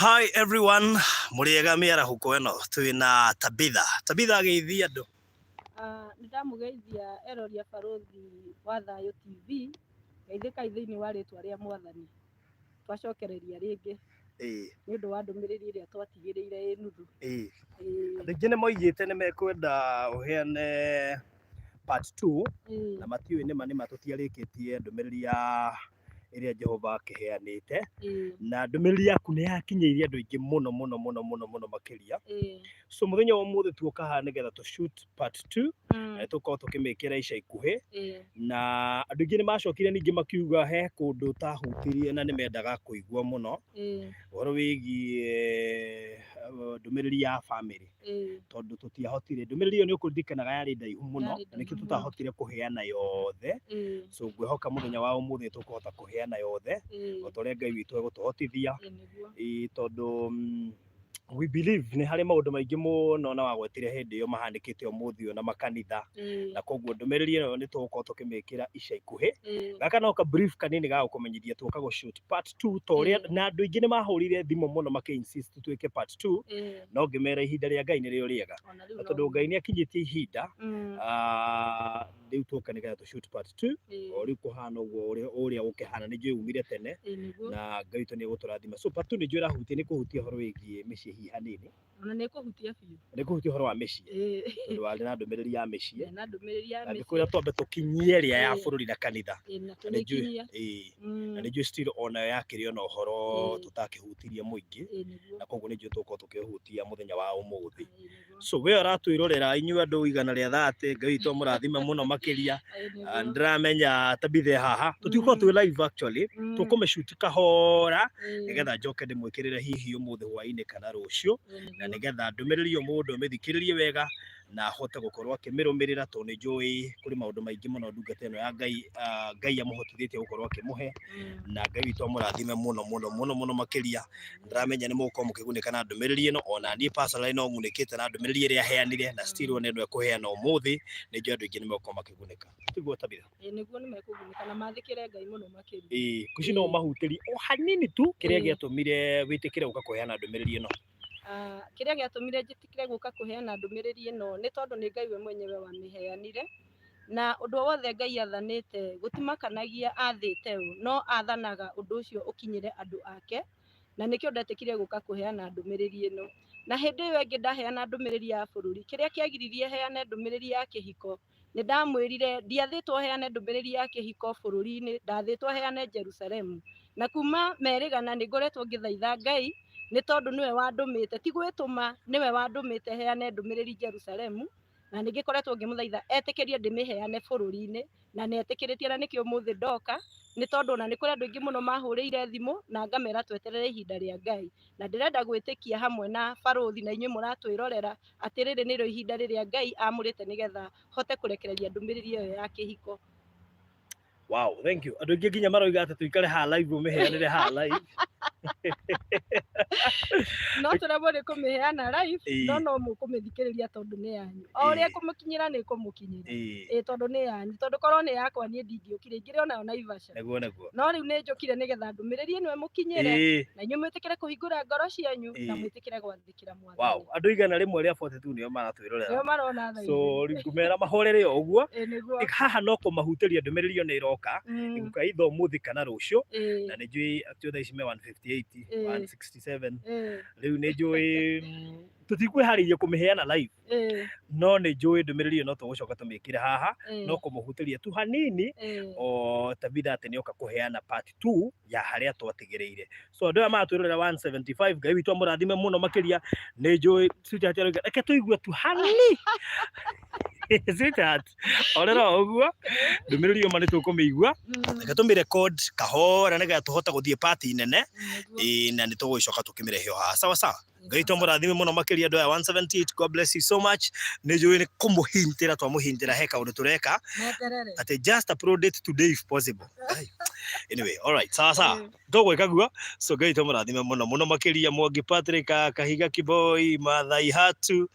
Hi everyone, muriega miara huko eno twina Tabitha. Tabitha ageithia andu. Ndamugeithia eroria barothi wa Thayo TV. Geithika ithiini wa ritwa ria mwathani. Twacokereria ringi. Ni undu wa ndumiriri iria twatigiriire nuthu. Andu aingi ni moigite ni mekwenda uheane part 2 na matiui ni mani matutiarikitie ndumiriri ya iria Jehova akiheanite na ndumiriri yaku ni yakinyirie andu aingi muno makiria. So muthenya wa umuthi tuoka haha nigetha tu shoot part 2 tukorwo tukimikira ica ikuhi na andu aingi ni macokire ningi makiuga he kundu tahutirie na ni mendaga kuigua muno uhoro wigie ndumiriri ya family tondu tutiahotire ndumiriri iyo ni ukuririkanaga yari ndaihu muno nikio tutahotire kuheana yothe. So ngwihoka muthenya wa umuthi tukuhota kuheana yothe otoria Ngai witu egutuhotithia tondu we believe ni hari maundu maingi muno na wagwetire hindi iyo mahanikite umuthi na makanitha na koguo ndumiriri iyo ni tugukorwo tukimikira ica ikuhi gaka no ka brief kanini ga gukumenyithia tuka go shoot part 2 toria na andu aingi ni mahurire thimu muno maki insist tuike part 2 no ngimera ihinda ria Ngai ni rio riega tondu Ngai ni akinyitie ihinda riu tuka nigetha tu shoot part 2 o riu kuhana uguo uria ukihana ni njui umire tene na Ngai tu ni eguturathima. So part 2 ni njui irahutia ni kuhutia horo wigie micii hi hanini ona ni kuhutia biu ni kuhutia horo wa micii tondu wari na ndumiriri ya micii na ndumiriri ya micii kuria twambe tukinyie ria ya bururi na kanitha na njui na njui still ona yakiri ona uhoro tutakihutirie muingi na koguo ni njui tukorwo tukihutia muthenya wa umuthi. So we aratwirorera inyuĩ andu igana ria 30 Ngai to murathime muno makiria ndiramenya Tabitha haha tutiukorwo twi live actually tukumeshoot kahora nigetha njoke ndimwikirire hihi umuthi hwaini kana rucio na nigetha ndumiriri yo mundu mithikiririe wega na hote gukorwo akimirumirira tondu ni njui kuri maundu maingi muno ndungata ino ya Ngai amuhotithitie gukorwo akimuhe na Ngai witu amurathime muno makiria. Ndiramenya ni mugukorwo mukigunika na ndumiriri ino ona ni personally no munikite na ndumiriri iria heanire na still one ndu ekuheana umuthi ni njui andu aingi ni megukorwo makigunika tiguo Tabitha. Niguo ni mekugunika na mathikire Ngai muno makiria kuci no mahutiri o hanini tu kiria giatumire witikire guka kuheana ndumiriri ino. Kiria giatumire njitikire guka kuheana ndumiriri ino ni tondu ni Ngai we mwenyewe wa miheanire na undu wothe Ngai athanite gutimakanagia athite no athanaga undu ucio ukinyire andu ake na nikio ndatikire guka kuheana ndumiriri ino. Na hindi iyo ingi ndaheana ndumiriri ya bururi kiria kiagiririe heane ndumiriri ya kihiko ni ndamwirire ndiathitwo heane ndumiriri ya kihiko bururi-ini ndathitwo heane Jerusalemu na kuma merigana ni ngoretwo ngithaitha Ngai ni tondu niwe wandumite ti gwituma niwe wandumite heane ndumiriri Jerusalemu na ningikoretwo ngimuthaitha etikirie ndimiheane bururi-ini na netikiritie na nikio muthi ndoka ni tondu na nikuri andu aingi muno mahurire thimu na ngamera tweterere ihinda ria Ngai na ndirenda gwitikia hamwe na barothi na inyuĩ muratwirorera ati riri nirio ihinda riria Ngai amurite nigetha hote kurekereria ndumiriri iyo ya kihiko. Wow, thank you. Andu aingi nginya maroiga ati tuikare ha live umiheanire ha live no turabwo ni kumiheana live no mukumithikiriria tondu ni yanyu o uria kumukinyira ni kumukinyira tondu ni yanyu tondu korwo ni yakwa nie ndingiukire ingire ona Naivasha no riu ni njukire nigetha ndumiriri ino mukinyire na inyuĩ mwitikire kuhingura ngoro cianyu na mwitikire gwathikira mwathani. Wow, andu igana rimwe ria 42 nio maratwirorera nio marona tha so ngumera mahorere o uguo haha no kumahutiria ndumiriri iyo ni iroka iguka itho umuthi kana rucio na ni njui tha ici me 158 167 riu ni njui tutikwihariirie kumiheana live no ni njui ndumiriri iyo no tugucoka tumikire haha no kumuhutiria tu hanini o Tabitha ati nioka kuheana part 2 ya haria twatigireire. So andu aya matwirorera 175 Ngai witu amurathime muno makiria ni njui reke tuigue tu hanini sweetheart orera uguo ndumiriri iyo mani tukumigua reke tumirecord kahora nigetha tuhota guthie party nene na ni tugucoka tukimirehe haha sawa sawa. Ngai to murathime muno makiria andu aya 178. God bless you so much. Ni njui ni kumuhintira twamuhintira heka undu tureka ati just upload it today if possible. Anyway, all right, sawa tugwika guo. So Ngai to murathime muno makiria Mwangi Patrick Kahiga Kiboi Mathai Hatu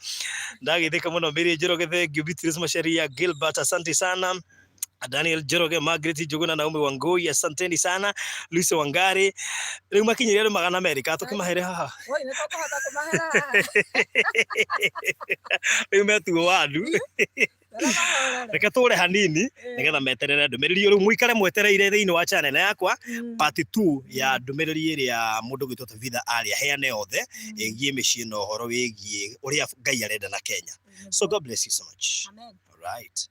ndagithika muno Miri Njoroge Thengiũ Beatrice Macharia Gilbert asante sana Daniel Njoroge, Margaret Njuguna, Naomi Wangui, asanteni sana. Luis Wangari, riu makinyire andu magana Amerika tukimahere haha. Oi, nä tåkåhota kå mahera haha. Riu metuo wandu. Reke tũre hanini nigetha meterere ndũmĩrĩri. Rĩu mũikare mwetereire thĩinĩ wa channel yakwa part 2 ya ndũmĩrĩri ĩrĩa mũndũ gwĩtwo Tabitha arĩa heane othe ĩgiĩ mĩciĩ na ũhoro wĩgiĩ ũrĩa Ngai arenda na Kenya. So God bless you so much. Amen. All right.